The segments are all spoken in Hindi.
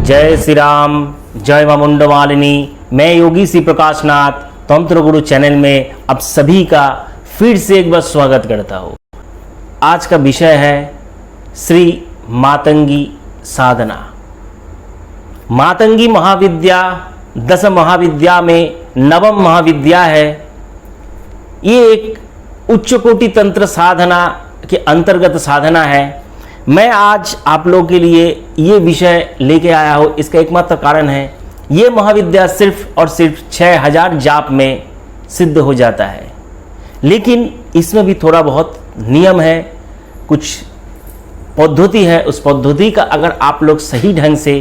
जय श्री राम, जय मां मुंडमालिनी। मैं योगी श्री प्रकाश नाथ तंत्र गुरु चैनल में आप सभी का फिर से एक बार स्वागत करता हूँ। आज का विषय है श्री मातंगी साधना। मातंगी महाविद्या 10 महाविद्या में नवम महाविद्या है। ये एक उच्च कोटि तंत्र साधना के अंतर्गत साधना है। मैं आज आप लोगों के लिए ये विषय लेके आया हूँ। इसका एकमात्र कारण है ये महाविद्या सिर्फ और सिर्फ 6000 जाप में सिद्ध हो जाता है, लेकिन इसमें भी थोड़ा बहुत नियम है, कुछ पद्धति है। उस पद्धति का अगर आप लोग सही ढंग से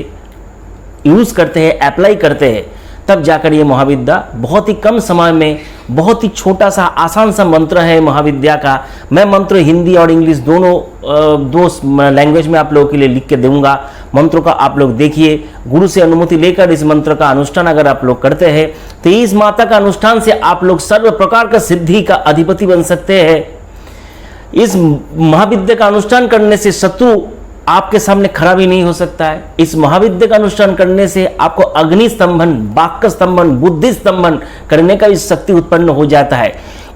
यूज़ करते हैं, अप्लाई करते हैं, तब जाकर ये महाविद्या बहुत ही कम समय में, बहुत ही छोटा सा आसान सा मंत्र है महाविद्या का। मैं मंत्र हिंदी और इंग्लिश दो लैंग्वेज में आप लोगों के लिए लिख के दूंगा। मंत्रों का आप लोग देखिए, गुरु से अनुमति लेकर इस मंत्र का अनुष्ठान अगर आप लोग करते हैं तो इस माता का अनुष्ठान से आप लोग सर्व प्रकार का सिद्धि का अधिपति बन सकते हैं। इस महाविद्या का अनुष्ठान करने से शत्रु आपके सामने खड़ा भी नहीं हो सकता है। इस महाविद्या का अनुष्ठान करने से आपको अग्नि स्तंभन, वाक्य स्तंभन, बुद्धि स्तंभन करने का इस शक्ति उत्पन्न हो जाता है।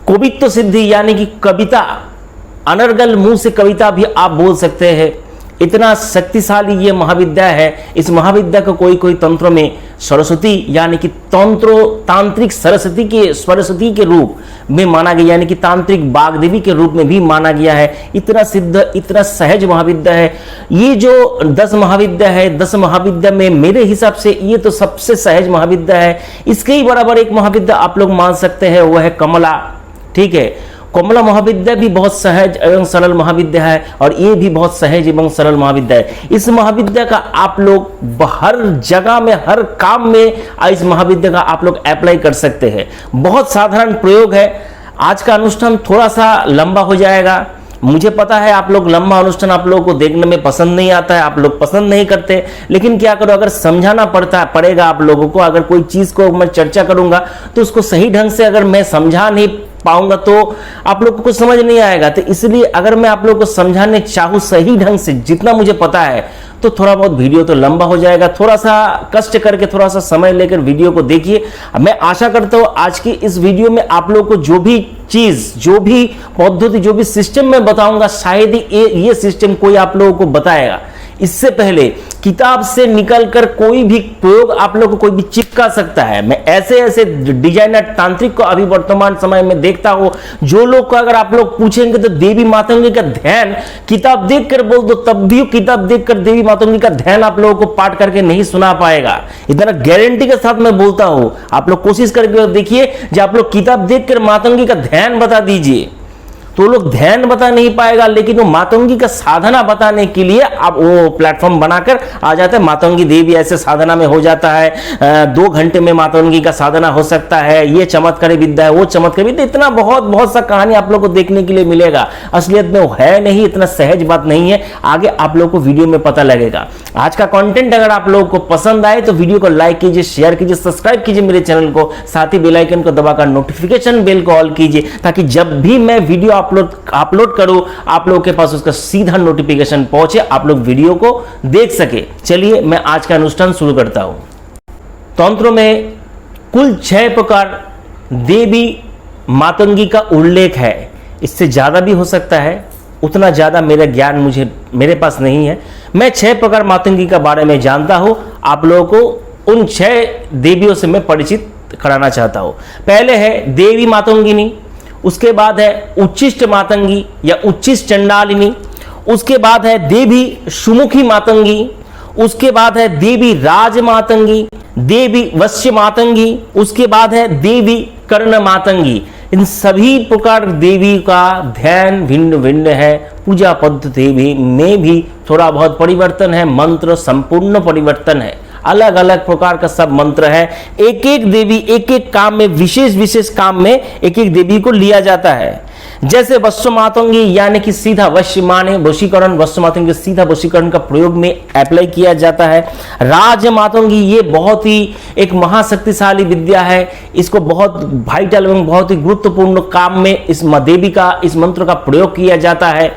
कवित्व सिद्धि यानी कि कविता, अनर्गल मुंह से कविता भी आप बोल सकते हैं। इतना शक्तिशाली ये महाविद्या है। इस महाविद्या को कोई तंत्रों में सरस्वती यानी कि तांत्रिक सरस्वती के रूप में माना गया, यानी कि तांत्रिक बागदेवी के रूप में भी माना गया है। इतना सिद्ध, इतना सहज महाविद्या है। ये जो 10 महाविद्या है, 10 महाविद्या में मेरे हिसाब से ये तो सबसे सहज महाविद्या है। इसके ही बराबर एक महाविद्या आप लोग मान सकते हैं, वह है कमला। ठीक है, कमला महाविद्या भी बहुत सहज एवं सरल महाविद्या है, और ये भी बहुत सहज एवं सरल महाविद्या है। इस महाविद्या का आप लोग हर जगह में, हर काम में इस महाविद्या का आप लोग अप्लाई कर सकते हैं। बहुत साधारण प्रयोग है। आज का अनुष्ठान थोड़ा सा लंबा हो जाएगा। मुझे पता है आप लोग लंबा अनुष्ठान आप लोगों को देखने में पसंद नहीं आता है, आप लोग पसंद नहीं करते, लेकिन क्या करो, अगर समझाना पड़ेगा आप लोगों को। अगर कोई चीज को मैं चर्चा करूंगा तो उसको सही ढंग से अगर मैं समझा नहीं पाऊंगा तो आप लोग को कुछ समझ नहीं आएगा। तो इसलिए अगर मैं आप लोगों को समझाने चाहूँ सही ढंग से, जितना मुझे पता है, तो थोड़ा बहुत वीडियो तो लंबा हो जाएगा। थोड़ा सा कष्ट करके, थोड़ा सा समय लेकर वीडियो को देखिए। मैं आशा करता हूँ आज की इस वीडियो में आप लोगों को जो भी चीज, जो भी पद्धति, जो भी सिस्टम मैं बताऊंगा, शायद ही ये सिस्टम कोई आप लोगों को बताएगा। इससे पहले किताब से निकलकर कोई भी प्रयोग आप लोग को कोई भी चिपका सकता है। मैं ऐसे डिजाइनर तांत्रिक को अभी वर्तमान समय में देखता हूं, जो लोग को अगर आप लोग पूछेंगे तो देवी मातंगी का ध्यान किताब देखकर बोल दो, तब भी किताब देखकर देवी मातंगी का ध्यान आप लोगों को पाठ करके नहीं सुना पाएगा। इतना गारंटी के साथ मैं बोलता हूं। आप लोग कोशिश करके देखिए, जब आप लोग किताब देखकर मातंगी का ध्यान बता दीजिए तो लोग ध्यान बता नहीं पाएगा, लेकिन वो मातंगी का साधना बताने के लिए आप वो प्लेटफॉर्म बनाकर आ जाता है। मातंगी देवी ऐसे साधना में हो जाता है, 2 घंटे में मातंगी का साधना हो सकता है, ये चमत्कारी विद्या है, वो चमत्कारी विद्या, इतना बहुत सा कहानी आप लोग को देखने के लिए मिलेगा। असलियत में वो है नहीं, इतना सहज बात नहीं है। आगे आप लोग को वीडियो में पता लगेगा। आज का कंटेंट अगर आप लोगों को पसंद आए तो वीडियो को लाइक कीजिए, शेयर कीजिए, सब्सक्राइब कीजिए मेरे चैनल को, साथ ही बेल आइकन को दबाकर नोटिफिकेशन बेल को ऑल कीजिए, ताकि जब भी मैं वीडियो अपलोड करूं आप लोगों के पास उसका सीधा नोटिफिकेशन पहुंचे, आप लोग वीडियो को देख सके। चलिए मैं आज का अनुष्ठान शुरू करता हूं। तंत्र में कुल 6 प्रकार देवी मातंगी का उल्लेख है। इससे ज्यादा भी हो सकता है, उतना ज्यादा मेरा ज्ञान मेरे पास नहीं है। मैं 6 प्रकार मातंगी का बारे में जानता हूं। आप लोगों को उन 6 देवियों से मैं परिचित कराना चाहता हूं। पहले है देवी मातंगिनी, उसके बाद है उच्चिष्ट मातंगी या उच्चिष्ट चंडालिनी, उसके बाद है देवी सुमुखी मातंगी, उसके बाद है देवी राज मातंगी, देवी वश्य मातंगी, उसके बाद है देवी कर्ण मातंगी। इन सभी प्रकार देवी का ध्यान भिन्न भिन्न है। पूजा पद्धति में भी थोड़ा बहुत परिवर्तन है, मंत्र संपूर्ण परिवर्तन है। अलग अलग प्रकार का सब मंत्र है। एक एक देवी एक एक काम में, विशेष काम में एक एक देवी को लिया जाता है। जैसे वश्य मातंगी यानी कि सीधा वश्य माने वशीकरण, वश्य मातंगी सीधा वशीकरण का प्रयोग में अप्लाई किया जाता है। राज मातंगी ये बहुत ही एक महाशक्तिशाली विद्या है। इसको बहुत वाइटल एवं बहुत ही गुरुत्वपूर्ण काम में इस देवी का, इस मंत्र का प्रयोग किया जाता है।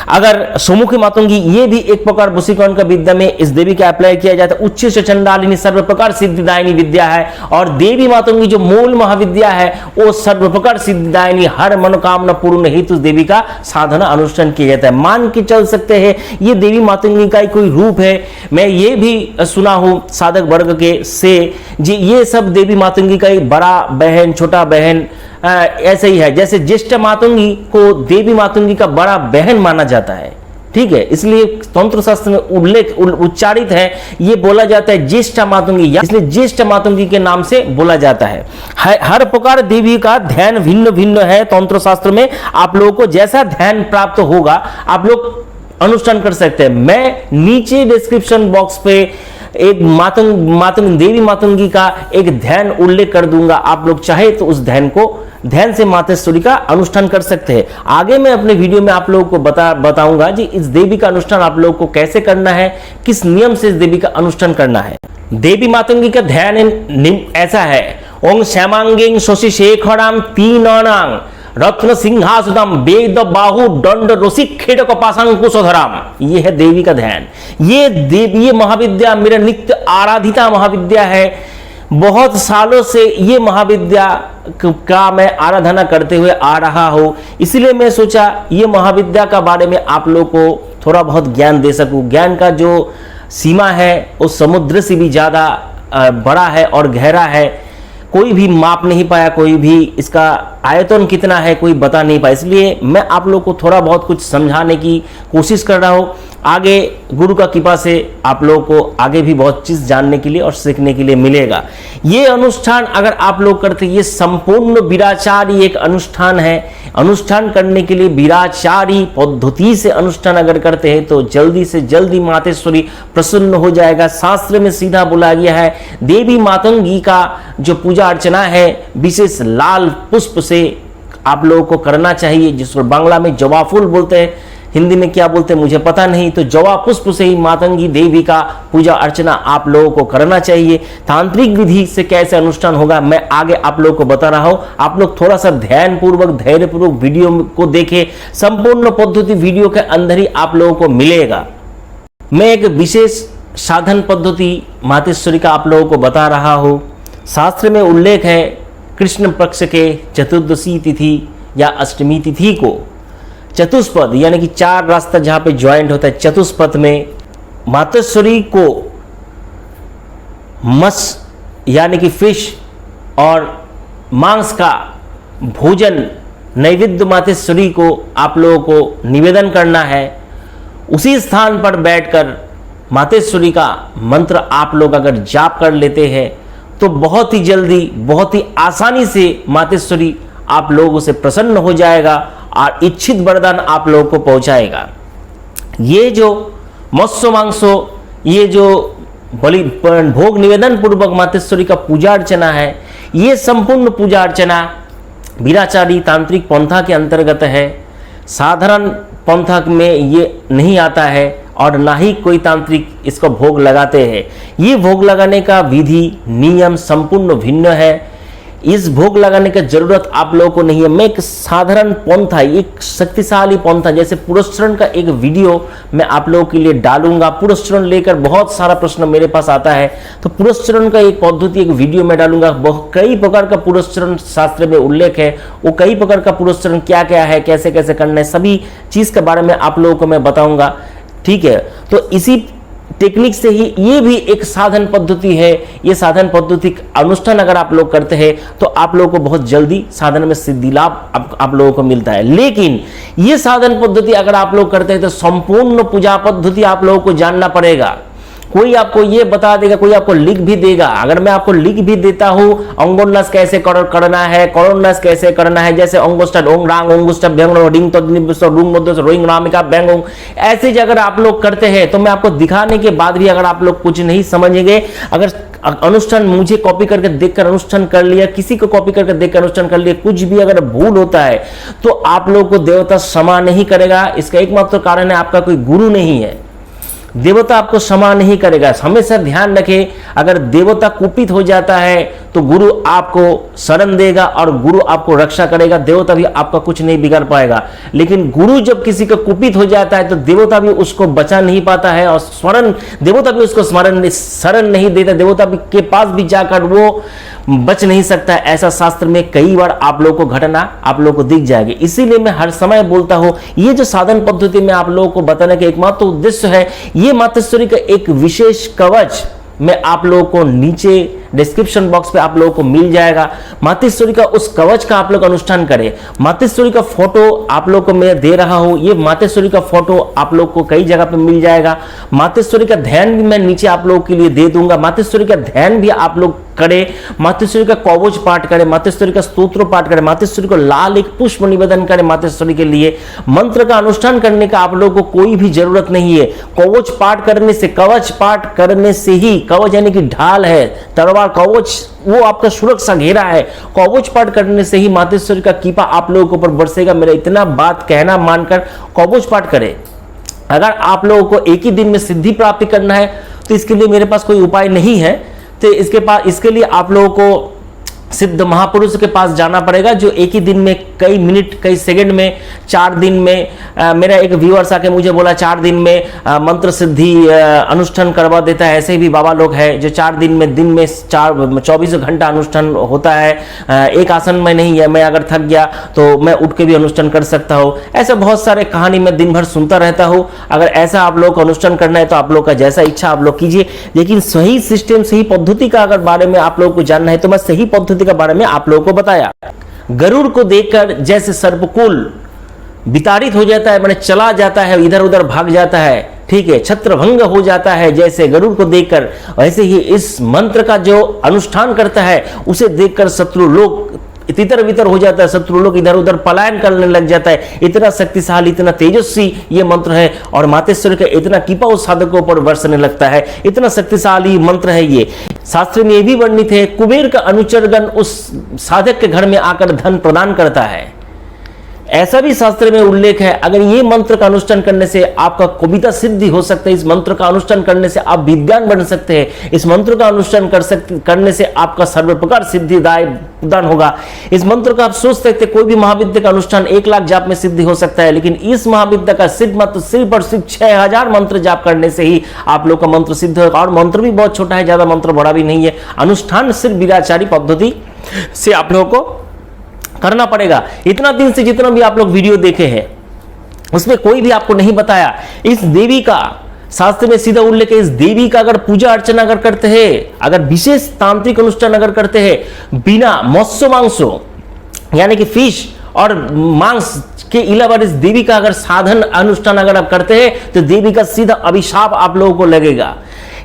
अगर सुमुखी मातंगी, ये भी एक प्रकार वशीकरण का विद्या में इस देवी का अप्लाई किया जाता है। उच्च से चंडालिनी सर्व प्रकार सिद्धिदायिनी विद्या है, और देवी मातंगी जो मूल महाविद्या है वो सर्व प्रकार सिद्धिदायिनी, हर मनोकामना पूर्ण हेतु देवी का साधना अनुष्ठान किया जाता है। मान के चल सकते हैं ये देवी मातंगी का कोई रूप है। मैं ये भी सुना हूं साधक वर्ग के से जी, ये सब देवी मातंगी का एक बड़ा बहन, छोटा बहन ऐसे ही है। जैसे ज्येष्ठ मातंगी को देवी मातंगी का बड़ा बहन माना जाता है, ठीक है, इसलिए तंत्र शास्त्र में उल्लेख उच्चारित है, ये बोला जाता है ज्येष्ठ मातंगी, इसलिए ज्येष्ठ मातंगी के नाम से बोला जाता है। हर प्रकार देवी का ध्यान भिन्न भिन्न है तंत्र शास्त्र में। आप लोगों को जैसा ध्यान प्राप्त होगा आप लोग अनुष्ठान कर सकते हैं। मैं नीचे डिस्क्रिप्शन बॉक्स पे एक मातंग देवी मातंगी का एक ध्यान उल्लेख कर दूंगा, आप लोग चाहे तो उस ध्यान से मातेश्वरी का अनुष्ठान कर सकते हैं। आगे मैं अपने वीडियो में आप लोगों को बताऊंगा जी इस देवी का अनुष्ठान आप लोगों को कैसे करना है, किस नियम से इस देवी का अनुष्ठान करना है। देवी मातंगी का ध्यान ऐसा है, ओम श्यामांगिं शशि शेखराम तीनानां रत्न सिंहासनम वेद बाहु दंड रसिक खेटक पाशांकुशधराम, ये है देवी का ध्यान। ये महाविद्या मेरा नित्य आराधिता महाविद्या है। बहुत सालों से ये महाविद्या का मैं आराधना करते हुए आ रहा हूं, इसलिए मैं सोचा ये महाविद्या का बारे में आप लोग को थोड़ा बहुत ज्ञान दे सकूं। ज्ञान का जो सीमा है वो समुद्र से भी ज्यादा बड़ा है और गहरा है। कोई भी माप नहीं पाया, कोई भी इसका आयतन कितना है कोई बता नहीं पाया, इसलिए मैं आप लोग को थोड़ा बहुत कुछ समझाने की कोशिश कर रहा हूं। आगे गुरु का कृपा से आप लोगों को आगे भी बहुत चीज जानने के लिए और सीखने के लिए मिलेगा। ये अनुष्ठान अगर आप लोग करते, ये संपूर्ण विराचारी एक अनुष्ठान है। अनुष्ठान करने के लिए विराचारी पद्धति से अनुष्ठान अगर करते हैं तो जल्दी से जल्दी मातेश्वरी प्रसन्न हो जाएगा। शास्त्र में सीधा बोला गया है देवी मातंगी का जो पूजा अर्चना है विशेष लाल पुष्प से आप लोगों को करना चाहिए, जिसको बांग्ला में जवा फूल बोलते हैं, हिंदी में क्या बोलते हैं मुझे पता नहीं। तो जवा पुष्प से ही मातंगी देवी का पूजा अर्चना आप लोगों को करना चाहिए। तांत्रिक विधि से कैसे अनुष्ठान होगा मैं आगे आप लोगों को बता रहा हूं। आप लोग थोड़ा सा ध्यान पूर्वक धैर्य पूर्वक वीडियो को देखें, संपूर्ण पद्धति वीडियो के अंदर ही आप लोगों को मिलेगा। मैं एक विशेष साधन पद्धति मातेश्वरी का आप लोगों को बता रहा हूं। शास्त्र में उल्लेख है कृष्ण पक्ष के चतुर्दशी तिथि या अष्टमी तिथि को चतुष्पद यानी कि 4 रास्ता जहां पे ज्वाइंट होता है, चतुष्पद में मातेश्वरी को मत्स यानी कि फिश और मांस का भोजन नैवेद्य मातेश्वरी को आप लोगों को निवेदन करना है। उसी स्थान पर बैठकर मातेश्वरी का मंत्र आप लोग अगर जाप कर लेते हैं तो बहुत ही जल्दी बहुत ही आसानी से मातेश्वरी आप लोगों से प्रसन्न हो जाएगा और इच्छित वरदान आप लोगों को पहुंचाएगा। ये जो मत्स्य मांसो, ये जो बलि भोग निवेदन पूर्वक मातेश्वरी का पूजा अर्चना है, ये संपूर्ण पूजा अर्चना वीराचारी तांत्रिक पंथा के अंतर्गत है। साधारण पंथा में ये नहीं आता है और ना ही कोई तांत्रिक इसको भोग लगाते हैं। ये भोग लगाने का विधि नियम संपूर्ण भिन्न है। इस भोग लगाने की जरूरत आप लोगों को नहीं है। मैं एक साधारण पंथा, एक शक्तिशाली पंथा, जैसे पुरस्चरण का एक वीडियो मैं आप लोगों के लिए डालूंगा। पुरस्चरण लेकर बहुत सारा प्रश्न मेरे पास आता है, तो पुरस्चरण का एक पद्धति एक वीडियो में डालूंगा। कई प्रकार का पुरस्चरण शास्त्र में उल्लेख है, वो कई प्रकार का पुरस्चरण क्या क्या है, कैसे कैसे करना है, सभी चीज के बारे में आप लोगों को मैं बताऊंगा। ठीक है, तो इसी टेक्निक से ही ये भी एक साधन पद्धति है। ये साधन पद्धति अनुष्ठान अगर आप लोग करते हैं तो आप लोगों को बहुत जल्दी साधन में सिद्धि लाभ आप लोगों को मिलता है। लेकिन ये साधन पद्धति अगर आप लोग करते हैं तो संपूर्ण पूजा पद्धति आप लोगों को जानना पड़ेगा। कोई आपको ये बता देगा, कोई आपको लिख भी देगा। अगर मैं आपको लिख भी देता हूं अंगोन्नस कैसे करना है, करोन्नस कैसे करना है, जैसे अंगुष्ठ ओंग रांग अंगुष्ठ व्यंग रिंग तो रूंग मध्य रोइंग रामिका व्यंग, ऐसे अगर आप लोग करते हैं तो मैं आपको दिखाने के बाद भी अगर आप लोग कुछ नहीं समझेंगे, अगर अनुष्ठान मुझे कॉपी करके देखकर अनुष्ठान कर लिया, किसी को कॉपी करके देखकर अनुष्ठान कर लिया, कुछ भी अगर भूल होता है तो आप लोगों को देवता क्षमा नहीं करेगा। इसका एकमात्र कारण है आपका कोई गुरु नहीं है। देवता आपको क्षमा नहीं करेगा। हमेशा ध्यान रखें, अगर देवता कुपित हो जाता है तो गुरु आपको शरण देगा और गुरु आपको रक्षा करेगा, देवता भी आपका कुछ नहीं बिगाड़ पाएगा। लेकिन गुरु जब किसी का कुपित हो जाता है तो देवता भी उसको बचा नहीं पाता है और देवता भी उसको शरण नहीं देता, देवता भी के पास भी जाकर वो बच नहीं सकता है। ऐसा शास्त्र में कई बार आप लोगों को घटना आप लोगों को दिख जाएगी। इसीलिए मैं हर समय बोलता हूं, ये जो साधन पद्धति में आप लोगों को बताने का एकमात्र उद्देश्य है, ये मातेश्वरी का एक विशेष कवच मैं आप लोगों को नीचे डिस्क्रिप्शन बॉक्स पे आप लोगों को मिल जाएगा। मातेश्वरी का उस कवच का आप लोग अनुष्ठान करें। मातेश्वरी का फोटो आप लोग को मैं दे रहा हूं, ये मातेश्वरी का फोटो आप लोग को कई जगह पे मिल जाएगा। मातेश्वरी का ध्यान भी मैं नीचे आप लोगों के लिए दे दूंगा। मातेश्वरी का ध्यान भी आप लोग करें, मातेश्वरी का कवच पाठ करें, मातेश्वरी का स्तोत्र पाठ करें, मातेश्वरी को लाल एक पुष्प निवेदन करें। मातेश्वरी के लिए मंत्र का अनुष्ठान करने का आप लोगों को कोई भी जरूरत नहीं है। कवच पाठ करने से, कवच पाठ करने से ही, कवच यानी कि ढाल है, तरवार, कवच वो आपका सुरक्षा घेरा है, कवच पाठ करने से ही मातेश्वरी का कृपा आप लोगों के ऊपर बरसेगा। मेरा इतना बात कहना मानकर कवच पाठ करें। अगर आप लोगों को एक ही दिन में सिद्धि प्राप्ति करना है तो इसके लिए मेरे पास कोई उपाय नहीं है, तो इसके लिए आप लोगों को सिद्ध महापुरुष के पास जाना पड़ेगा, जो एक ही दिन में कई मिनट कई सेकंड में 4 दिन में मेरा एक व्यूअर्स आके मुझे बोला 4 दिन में मंत्र सिद्धि अनुष्ठान करवा देता है। ऐसे भी बाबा लोग हैं जो 4 दिन में 24 घंटा अनुष्ठान होता है। एक आसन में नहीं है, मैं अगर थक गया तो मैं उठ के भी अनुष्ठान कर सकता हूँ। ऐसे बहुत सारे कहानी मैं दिन भर सुनता रहता हूँ। अगर ऐसा आप लोग को अनुष्ठान करना है तो आप लोग का जैसा इच्छा आप लोग कीजिए, लेकिन सही सिस्टम सही पद्धति का अगर बारे में आप लोगों को जानना है तो मैं सही पद्धति के बारे में आप लोगों को बताया। गरुड़ को देखकर जैसे सर्पकुल विताड़ित हो जाता है, माने चला जाता है, इधर उधर भाग जाता है, ठीक है, छत्रभंग हो जाता है जैसे गरुड़ को देखकर, वैसे ही इस मंत्र का जो अनुष्ठान करता है उसे देखकर शत्रु लोग तितर बितर हो जाता है, शत्रु लोग इधर उधर पलायन करने लग जाता है। इतना शक्तिशाली, इतना तेजस्वी ये मंत्र है और मातेश्वरी का इतना कृपा उस साधकों पर बरसने लगता है। इतना शक्तिशाली मंत्र है ये। शास्त्र में ये भी वर्णित है, कुबेर का अनुचरगण उस साधक के घर में आकर धन प्रदान करता है। ऐसा भी शास्त्र में उल्लेख है, अगर ये मंत्र का अनुष्ठान करने से आपका कविता सिद्धि हो सकता है, इस मंत्र का अनुष्ठान करने से आप विद्वान बन सकते हैं, इस मंत्र का अनुष्ठान करने से आपका सर्व प्रकार सिद्धिदाय प्रदान होगा। इस मंत्र का आप सोच सकते हैं, कोई भी महाविद्या का अनुष्ठान 1 लाख जाप में सिद्धि हो सकता है, लेकिन इस महाविद्या का सिद्ध मंत्र सिर्फ और सिर्फ 6000 मंत्र जाप करने से ही आप लोग का मंत्र सिद्ध होगा। और मंत्र भी बहुत छोटा है, ज्यादा मंत्र बड़ा भी नहीं है। अनुष्ठान सिर्फ विराचारी पद्धति से आप लोगों को करना पड़ेगा। इतना दिन से जितना भी आप लोग वीडियो देखे हैं उसमें कोई भी आपको नहीं बताया इस देवी का, शास्त्र में सीधा उल्लेख है, इस देवी का अगर पूजा अर्चना अगर करते हैं, अगर विशेष तांत्रिक अनुष्ठान अगर करते हैं बिना मत्स्य मांसो यानी कि फिश और मांस के अलावा इस देवी का अगर साधन अनुष्ठान अगर आप करते हैं तो देवी का सीधा अभिशाप आप लोगों को लगेगा।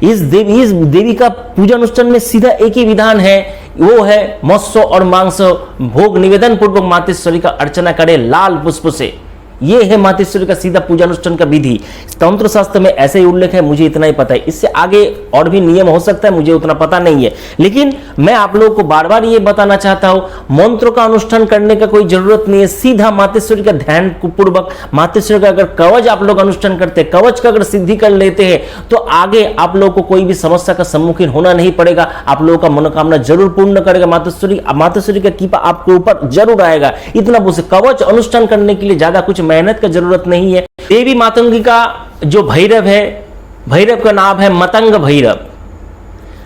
इस देवी का पूजा अनुष्ठान में सीधा एक ही विधान है, वो है मत्स्य और मांस भोग निवेदन पूर्वक मातेश्वरी का अर्चना करें लाल पुष्प से। ये है मातेश्वरी का सीधा पूजा अनुष्ठान का विधि। तंत्र शास्त्र में ऐसे ही उल्लेख है, मुझे इतना ही पता है। इससे आगे और भी नियम हो सकता है, मुझे उतना पता नहीं है, लेकिन मैं आप लोगों को बार बार ये बताना चाहता हूं, मंत्रों का अनुष्ठान करने का कोई जरूरत नहीं है। सीधा मातेश्वरी का ध्यान पूर्वक मातेश्वरी का अगर कवच आप लोग अनुष्ठान करते हैं, कवच का अगर सिद्धि कर लेते हैं तो आगे आप लोगों को कोई भी समस्या का सम्मुखीन होना नहीं पड़ेगा। आप लोगों का मनोकामना जरूर पूर्ण करेगा मातेश्वरी का कृपा आपके ऊपर जरूर आएगा। इतना बोल कवच अनुष्ठान करने के लिए ज्यादा कुछ मेहनत का जरूरत नहीं है। देवी मातंगी का जो भैरव है, भैरव का नाम है मतंग भैरव।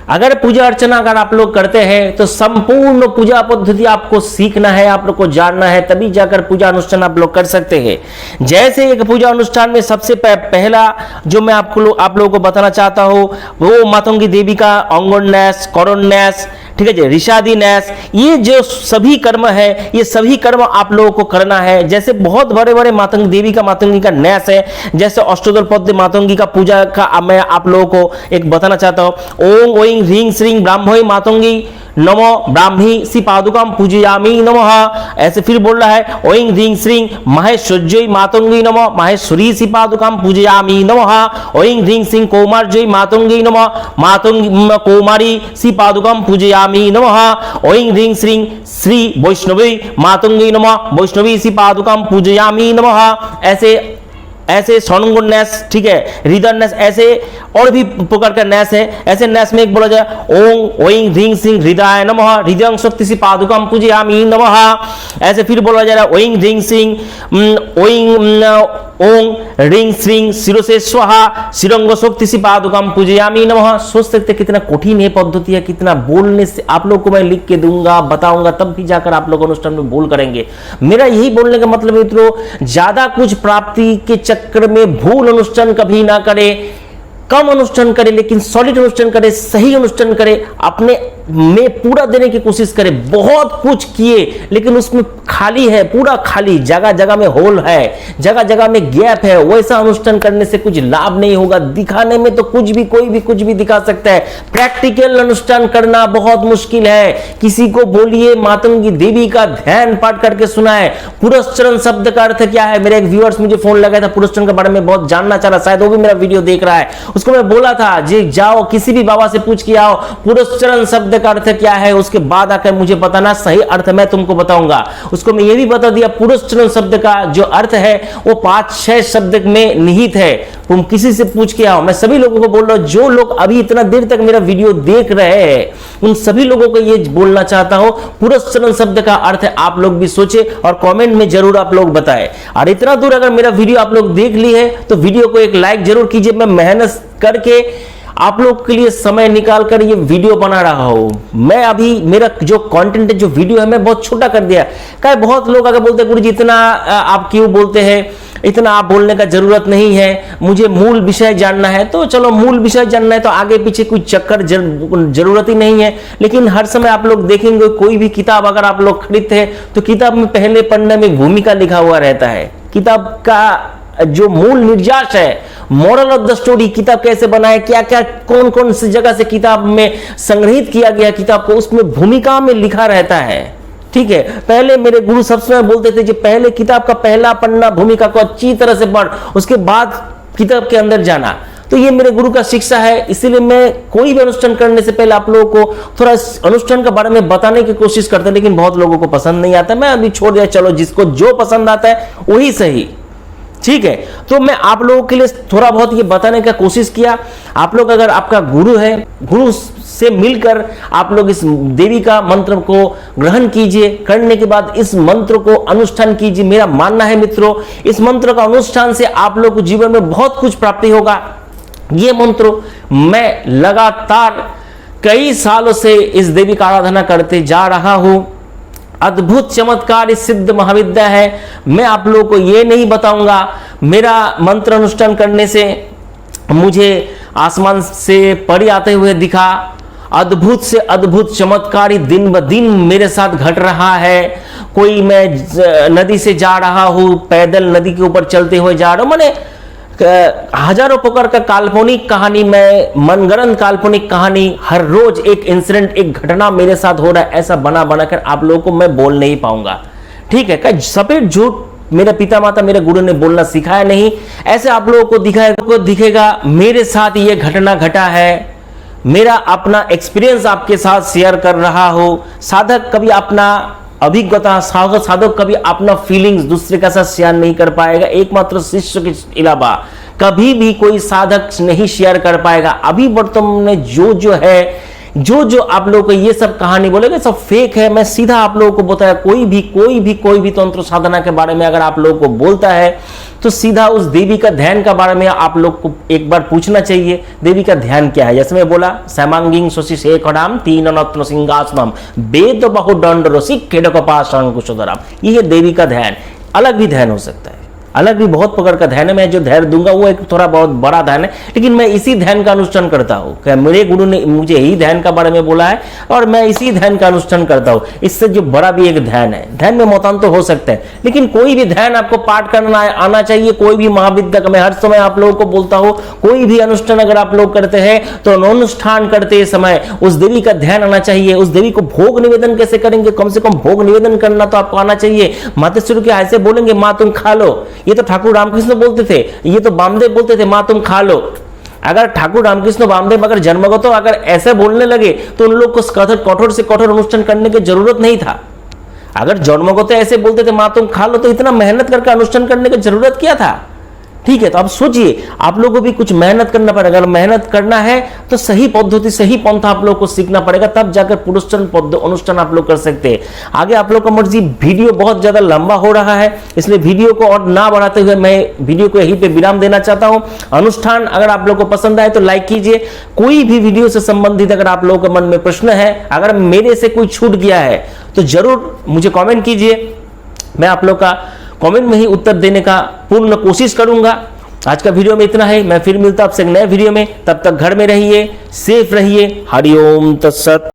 अगर पूजा अर्चना अगर आप लोग करते हैं तो संपूर्ण पूजा पद्धति आपको सीखना है, आप लोग को जानना है, तभी जाकर पूजा अनुष्ठान आप लोग कर सकते हैं। जैसे एक पूजा अनुष्ठान में सबसे पहला जो मैं आप लोगों को बताना चाहता हूं वो मातंगी देवी का अंगुल न्यास, करोड़ न्यास, ठीक है जी, ऋषादि न्यास, ये जो सभी कर्म है ये सभी कर्म आप लोगों को करना है। जैसे बहुत बड़े बड़े मातंगी देवी का मातंगी का न्यास है, जैसे अष्टोदर पद्य मातंगी का पूजा का मैं आप लोगों को एक बताना चाहता हूं। ओम ओं ह्रीं श्रीं ब्राह्मणी मातंगी नमो ब्राह्मी सी पादुकाम पूजयामी नमः। ऐसे फिर बोल रहा है ओं ह्रीं श्रीं महेश्वर्यै मातंगी नमः माहेश्वरी सी पादुकाम पूजयामी नमः। ओं ह्रीं श्रीं कौमार्यै मातंगी नमः मातंगी कौमारी सी पादुकाम पूजयामी नमः। ओं ह्रीं श्रीं श्री वैष्णवी मातंगी नमः वैष्णवी सी पादुकाम पूजयामी नमः। ऐसे ऐसे स्वर्णांगुर न्यास, ठीक है, हृदय न्यास, ऐसे और भी प्रकार का न्यास है। ऐसे न्यास में एक बोला जाए ओम ओइंग ह्रीं सिंह हृदय नमः हृदयं शक्ति पादुकं पूजयामि नमः। ऐसे फिर बोला जा रहा है ओइंग ह्रीं सिंह ओइंग ओम ह्रीं श्रीं शिरोसे स्वाहा शिरंग शक्ति पादुकं पूजयामि नमः। सोच सकते कितना कठिन है पद्धति है, कितना बोलने से आप लोग को मैं लिख के दूंगा, बताऊंगा, तब भी जाकर आप लोग अनुष्ठान में बोल करेंगे। मेरा यही बोलने का मतलब मित्रों, ज्यादा कुछ प्राप्ति के चक्कर में भूल अनुष्ठान कभी ना करे, कम अनुष्ठान करे लेकिन सॉलिड अनुष्ठान करे, सही अनुष्ठान करे, अपने में पूरा देने की कोशिश करे। बहुत कुछ किए लेकिन उसमें खाली है, पूरा खाली, जगह जगह में होल है, जगह जगह में गैप है, वैसा अनुष्ठान करने से कुछ लाभ नहीं होगा। दिखाने में तो कुछ भी कोई भी कुछ भी दिखा सकता है, प्रैक्टिकल अनुष्ठान करना बहुत मुश्किल है। किसी को बोलिए मातंगी देवी का ध्यान पाठ करके सुनाए। पुरस्चरण शब्द का अर्थ क्या है? मेरे एक व्यूअर्स मुझे फोन लगाया था, पुरस्चरण के बारे में बहुत जानना चाह रहा, शायद वो भी मेरा वीडियो देख रहा है। उसको मैं बोला था जी जाओ किसी भी बाबा से पूछ के आओ पुरस्चरण शब्द का अर्थ क्या है, उसके बाद आकर मुझे बताना, सही अर्थ मैं तुमको बताऊंगा। उसको मैं ये भी बता दिया पुरस्चरण शब्द का जो अर्थ है वो 5-6 शब्द में निहित है, तुम किसी से पूछ के आओ। मैं सभी लोगों को बोल रहा हूं, जो लोग अभी इतना देर तक मेरा वीडियो देख रहे हैं उन सभी लोगों को ये बोलना चाहता हूं, पुरस्चरण शब्द का अर्थ आप लोग भी सोचे और कमेंट में जरूर आप लोग बताएं। और इतना दूर अगर मेरा वीडियो आप लोग देख ली है तो वीडियो को एक लाइक जरूर कीजिए। मैं मेहनत करके आप लोग के लिए समय निकाल कर ये वीडियो बना रहा हूं। मैं अभी मेरा जो कंटेंट है, जो वीडियो है, मैं बहुत छोटा कर दिया। क्या बहुत लोग अगर बोलते हैं गुरुजी इतना आप क्यों बोलते हैं, इतना आप बोलने का जरूरत नहीं है, मुझे मूल विषय जानना है। तो चलो मूल विषय जानना है तो आगे पीछे कोई चक्कर जरूरत ही नहीं है। लेकिन हर समय आप लोग देखेंगे कोई भी किताब अगर आप लोग खरीदते हैं तो किताब में पहले पन्ने में भूमिका लिखा हुआ रहता है। किताब का जो मूल निर्यास है, मॉरल ऑफ द स्टोरी, किताब कैसे बनाए, क्या क्या कौन कौन सी जगह से किताब में संग्रहित किया गया किताब को, उसमें भूमिका में लिखा रहता है। ठीक है, पहले मेरे गुरु सबसे बोलते थे कि पहले किताब का पहला पन्ना भूमिका को अच्छी तरह से पढ़, उसके बाद किताब के अंदर जाना। तो ये मेरे गुरु का शिक्षा है। इसीलिए मैं कोई भी अनुष्ठान करने से पहले आप लोगों को थोड़ा अनुष्ठान के बारे में बताने की कोशिश करता, लेकिन बहुत लोगों को पसंद नहीं आता। मैं अभी छोड़ दिया, चलो जिसको जो पसंद आता है वही सही। ठीक है, तो मैं आप लोगों के लिए थोड़ा बहुत ये बताने का कोशिश किया। आप लोग अगर आपका गुरु है, गुरु से मिलकर आप लोग इस देवी का मंत्र को ग्रहण कीजिए, करने के बाद इस मंत्र को अनुष्ठान कीजिए। मेरा मानना है मित्रों, इस मंत्र का अनुष्ठान से आप लोग को जीवन में बहुत कुछ प्राप्ति होगा। ये मंत्र मैं लगातार कई सालों से इस देवी का आराधना करते जा रहा हूं। अद्भुत चमत्कार इस सिद्ध महाविद्या है। मैं आप लोगों को ये नहीं बताऊंगा मेरा मंत्र अनुष्ठान करने से मुझे आसमान से परी आते हुए दिखा। अद्भुत से अद्भुत चमत्कारी दिन ब दिन मेरे साथ घट रहा है। कोई मैं नदी से जा रहा हूं, पैदल नदी के ऊपर चलते हुए जा रहा हूं, मैंने हजारों प्रकार का काल्पनिक कहानी, मैं मनगढ़ंत काल्पनिक कहानी, हर रोज एक इंसिडेंट, एक घटना मेरे साथ हो रहा है। ऐसा बना बनाकर आप लोगों को मैं बोल नहीं पाऊंगा। ठीक है, क्या सफेद झूठ मेरे पिता माता मेरे गुरु ने बोलना सिखाया नहीं। ऐसे आप लोगों को दिखेगा मेरे साथ ये घटना घटा है। मेरा अपना एक्सपीरियंस आपके साथ शेयर कर रहा हूं। साधक कभी अपना अभिज्ञता, साधक कभी अपना फीलिंग्स दूसरे के साथ शेयर नहीं कर पाएगा। एकमात्र शिष्य के अलावा कभी भी कोई साधक नहीं शेयर कर पाएगा। अभी वर्तमान में जो है, जो आप लोगों को ये सब कहानी बोलेगा सब फेक है। मैं सीधा आप लोगों को बताया, कोई भी तंत्र साधना के बारे में अगर आप लोगों को बोलता है तो सीधा उस देवी का ध्यान के बारे में आप लोग को एक बार पूछना चाहिए, देवी का ध्यान क्या है। जैसे मैं बोला सैमांगिंग शशि शेखराम तीन नत्न सिंहासनम वेद बहुदंड रसिक केडकपाशं कुशोदराम, ये है देवी का ध्यान। अलग भी ध्यान हो सकता है, अलग भी बहुत प्रकार का ध्यान है। मैं जो ध्यान दूंगा वो एक थोड़ा बहुत बड़ा ध्यान है, लेकिन मैं इसी ध्यान का अनुष्ठान करता हूँ। क्या मेरे गुरु ने मुझे यही ध्यान का बारे में बोला है और मैं इसी ध्यान का अनुष्ठान करता हूँ। इससे जो बड़ा भी एक ध्यान है, ध्यान में मतांतर तो हो सकता है, लेकिन कोई भी ध्यान आपको पाठ करना आना चाहिए। कोई भी महाविद्या का मैं हर समय आप लोगों को बोलता हूँ, कोई भी अनुष्ठान अगर आप लोग करते हैं तो अनुष्ठान करते समय उस देवी का ध्यान आना चाहिए। उस देवी को भोग निवेदन कैसे करेंगे, कम से कम भोग निवेदन करना तो आपको आना चाहिए। मातेश्वरी के ऐसे बोलेंगे माँ तुम खा लो, ये तो ठाकुर रामकृष्ण बोलते थे, ये तो वामदेव बोलते थे माँ तुम खा लो। अगर ठाकुर रामकृष्ण वामदेव अगर जन्मगत अगर ऐसे बोलने लगे तो उन लोग को कठोर से कठोर अनुष्ठान करने की जरूरत नहीं था। अगर जन्मगत ऐसे बोलते थे माँ तुम खा लो तो इतना मेहनत करके अनुष्ठान करने की जरूरत क्या था। ठीक है, तो आप सोचिए, आप लोगों को भी कुछ मेहनत करना पड़ेगा। अगर मेहनत करना है तो सही पद्धति, सही पंथा आप लोग को सीखना पड़ेगा, तब जाकर पुरस्कार अनुष्ठान आप लोग कर सकते हैं। आगे आप लोग का मर्जी। वीडियो बहुत ज्यादा लंबा हो रहा है, इसलिए वीडियो को और ना बढ़ाते हुए मैं वीडियो को यहीं पे विराम देना चाहता हूं। अनुष्ठान अगर आप लोग को पसंद आए तो लाइक कीजिए। कोई भी वीडियो से संबंधित अगर आप लोगों के मन में प्रश्न है, अगर मेरे से कोई छूट गया है तो जरूर मुझे कमेंट कीजिए। मैं आप लोग का कमेंट में ही उत्तर देने का पूर्ण कोशिश करूंगा। आज का वीडियो में इतना है। मैं फिर मिलता हूं आपसे एक नए वीडियो में। तब तक घर में रहिए, सेफ रहिए। हरिओम तत्सत।